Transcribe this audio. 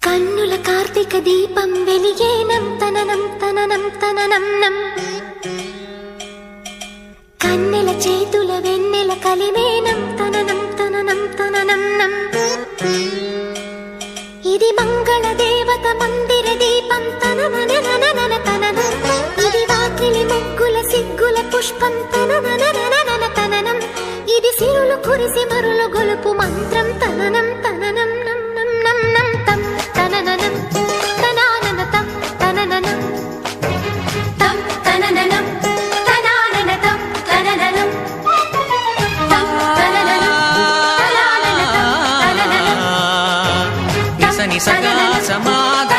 కన్నుల కార్తీక దీపం వెలిగేనం తననం తననం తననం నం కన్నెల చేతుల వెన్నెల కలిమేనం తననం తననం తననం నం ఇది మంగళ దేవత మందిర దీపం తనననననన తననం ఇది వాకిలి ముగ్గుల సిగ్గుల పుష్పం తనననననన తననం ఇది సిరులు కురిసి మరులు గొలుపు మంత్రం తననం తననం నం నం నం నం తం తనననం తనానన తం తనననం తం తనననం తనానన తం తనననం తం తనననం తనానన తం తనననం నిస నిసగా సమాగ